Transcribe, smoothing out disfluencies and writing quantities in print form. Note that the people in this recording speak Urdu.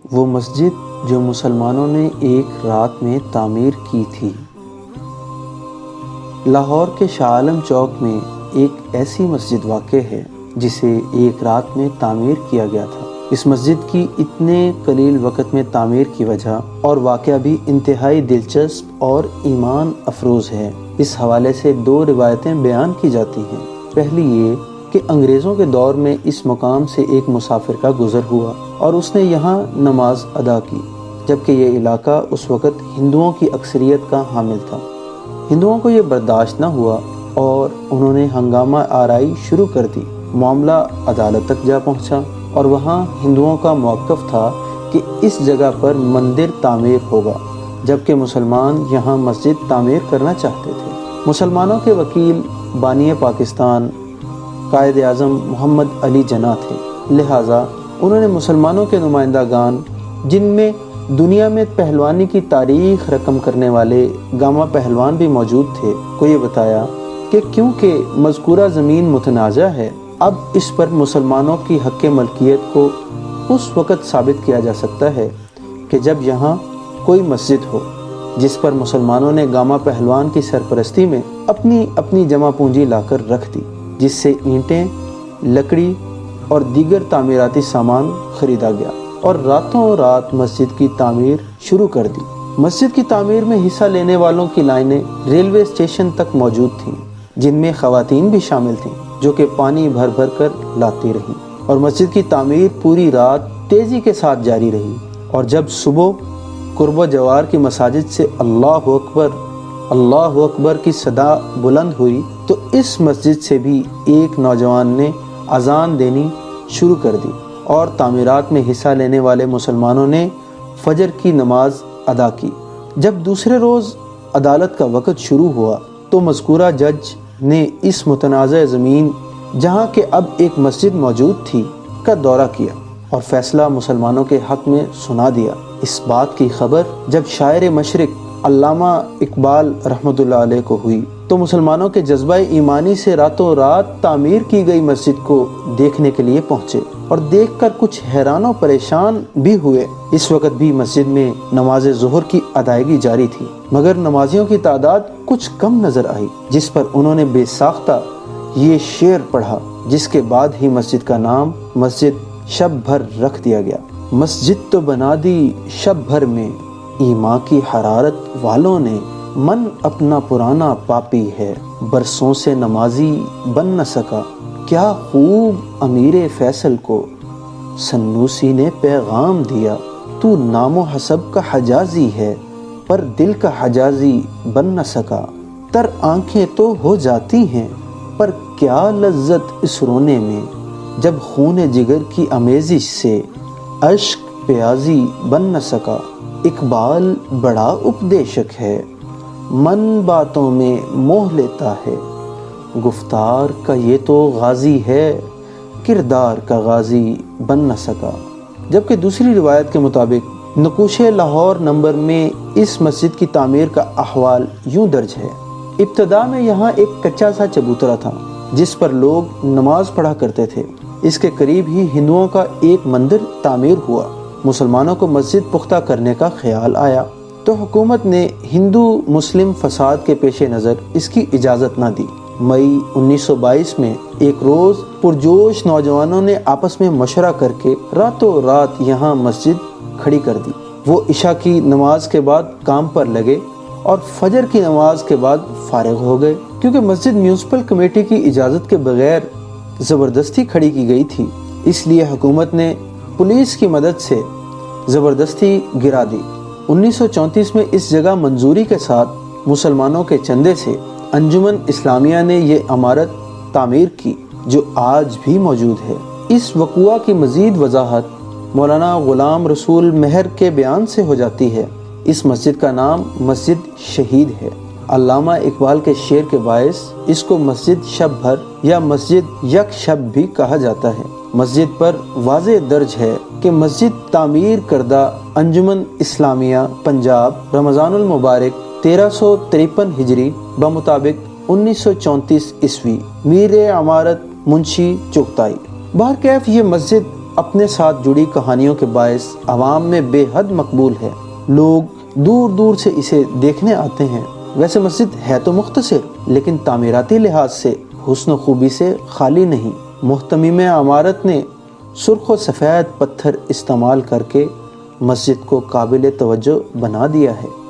وہ مسجد جو مسلمانوں نے ایک رات میں تعمیر کی تھی۔ لاہور کے شاہ عالم چوک میں ایک ایسی مسجد واقع ہے جسے ایک رات میں تعمیر کیا گیا تھا۔ اس مسجد کی اتنے قلیل وقت میں تعمیر کی وجہ اور واقعہ بھی انتہائی دلچسپ اور ایمان افروز ہے۔ اس حوالے سے دو روایتیں بیان کی جاتی ہیں۔ پہلی یہ کہ انگریزوں کے دور میں اس مقام سے ایک مسافر کا گزر ہوا اور اس نے یہاں نماز ادا کی، جبکہ یہ علاقہ اس وقت ہندوؤں کی اکثریت کا حامل تھا۔ ہندوؤں کو یہ برداشت نہ ہوا اور انہوں نے ہنگامہ آرائی شروع کر دی۔ معاملہ عدالت تک جا پہنچا اور وہاں ہندوؤں کا موقف تھا کہ اس جگہ پر مندر تعمیر ہوگا، جبکہ مسلمان یہاں مسجد تعمیر کرنا چاہتے تھے۔ مسلمانوں کے وکیل بانی پاکستان قائد اعظم محمد علی جناح تھے، لہٰذا انہوں نے مسلمانوں کے نمائندگان، جن میں دنیا میں پہلوانی کی تاریخ رقم کرنے والے گاما پہلوان بھی موجود تھے، کو یہ بتایا کہ کیونکہ مذکورہ زمین متنازع ہے، اب اس پر مسلمانوں کی حق ملکیت کو اس وقت ثابت کیا جا سکتا ہے کہ جب یہاں کوئی مسجد ہو جس پر مسلمانوں نے گاما پہلوان کی سرپرستی میں اپنی جمع پونجی لا کر رکھ دی، جس سے اینٹیں، لکڑی اور دیگر تعمیراتی سامان خریدا گیا اور راتوں رات مسجد کی تعمیر شروع کر دی۔ مسجد کی تعمیر میں حصہ لینے والوں کی لائنیں ریلوے اسٹیشن تک موجود تھیں، جن میں خواتین بھی شامل تھیں جو کہ پانی بھر بھر کر لاتی رہیں، اور مسجد کی تعمیر پوری رات تیزی کے ساتھ جاری رہی، اور جب صبح قرب و جوار کی مساجد سے اللہ اکبر کی صدا بلند ہوئی تو اس مسجد سے بھی ایک نوجوان نے اذان دینی شروع کر دی اور تعمیرات میں حصہ لینے والے مسلمانوں نے فجر کی نماز ادا کی۔ جب دوسرے روز عدالت کا وقت شروع ہوا تو مذکورہ جج نے اس متنازع زمین، جہاں کہ اب ایک مسجد موجود تھی، کا دورہ کیا اور فیصلہ مسلمانوں کے حق میں سنا دیا۔ اس بات کی خبر جب شاعر مشرق علامہ اقبال رحمۃ اللہ علیہ کو ہوئی تو مسلمانوں کے جذبہ ایمانی سے راتوں رات تعمیر کی گئی مسجد کو دیکھنے کے لیے پہنچے اور دیکھ کر کچھ حیران و پریشان بھی ہوئے۔ اس وقت بھی مسجد میں نماز ظہر کی ادائیگی جاری تھی، مگر نمازیوں کی تعداد کچھ کم نظر آئی، جس پر انہوں نے بے ساختہ یہ شعر پڑھا، جس کے بعد ہی مسجد کا نام مسجد شب بھر رکھ دیا گیا۔ مسجد تو بنا دی شب بھر میں، ایمان کی حرارت والوں نے، من اپنا پرانا پاپی ہے، برسوں سے نمازی بن نہ سکا، کیا خوب امیر فیصل کو سنوسی نے پیغام دیا، تو نام و حسب کا حجازی ہے پر دل کا حجازی بن نہ سکا، تر آنکھیں تو ہو جاتی ہیں پر کیا لذت اس رونے میں، جب خون جگر کی امیزش سے اشک پیازی بن نہ سکا، اقبال بڑا اپدیشک ہے، من باتوں میں موہ لیتا ہے، گفتار کا یہ تو غازی ہے، کردار کا غازی بن نہ سکا۔ جبکہ دوسری روایت کے مطابق نقوش لاہور نمبر میں اس مسجد کی تعمیر کا احوال یوں درج ہے۔ ابتدا میں یہاں ایک کچا سا چبوترا تھا جس پر لوگ نماز پڑھا کرتے تھے۔ اس کے قریب ہی ہندوؤں کا ایک مندر تعمیر ہوا۔ مسلمانوں کو مسجد پختہ کرنے کا خیال آیا تو حکومت نے ہندو مسلم فساد کے پیش نظر اس کی اجازت نہ دی۔ مئی 1922 میں ایک روز پرجوش نوجوانوں نے آپس میں مشورہ کر کے راتوں رات یہاں مسجد کھڑی کر دی۔ وہ عشاء کی نماز کے بعد کام پر لگے اور فجر کی نماز کے بعد فارغ ہو گئے۔ کیونکہ مسجد میونسپل کمیٹی کی اجازت کے بغیر زبردستی کھڑی کی گئی تھی، اس لیے حکومت نے پولیس کی مدد سے زبردستی گرا دی۔ 1934 میں اس جگہ منظوری کے ساتھ مسلمانوں کے چندے سے انجمن اسلامیہ نے یہ عمارت تعمیر کی جو آج بھی موجود ہے۔ اس وقوعہ کی مزید وضاحت مولانا غلام رسول مہر کے بیان سے ہو جاتی ہے۔ اس مسجد کا نام مسجد شہید ہے۔ علامہ اقبال کے شعر کے باعث اس کو مسجد شب بھر یا مسجد یک شب بھی کہا جاتا ہے۔ مسجد پر واضح درج ہے کہ مسجد تعمیر کردہ انجمن اسلامیہ پنجاب رمضان المبارک 1353 ہجری بمطابق 1934 عیسوی، میر عمارت منشی چغتائی۔ بہرکیف یہ مسجد اپنے ساتھ جڑی کہانیوں کے باعث عوام میں بے حد مقبول ہے۔ لوگ دور دور سے اسے دیکھنے آتے ہیں۔ ویسے مسجد ہے تو مختصر، لیکن تعمیراتی لحاظ سے حسن و خوبی سے خالی نہیں۔ محتمم عمارت نے سرخ و سفید پتھر استعمال کر کے مسجد کو قابل توجہ بنا دیا ہے۔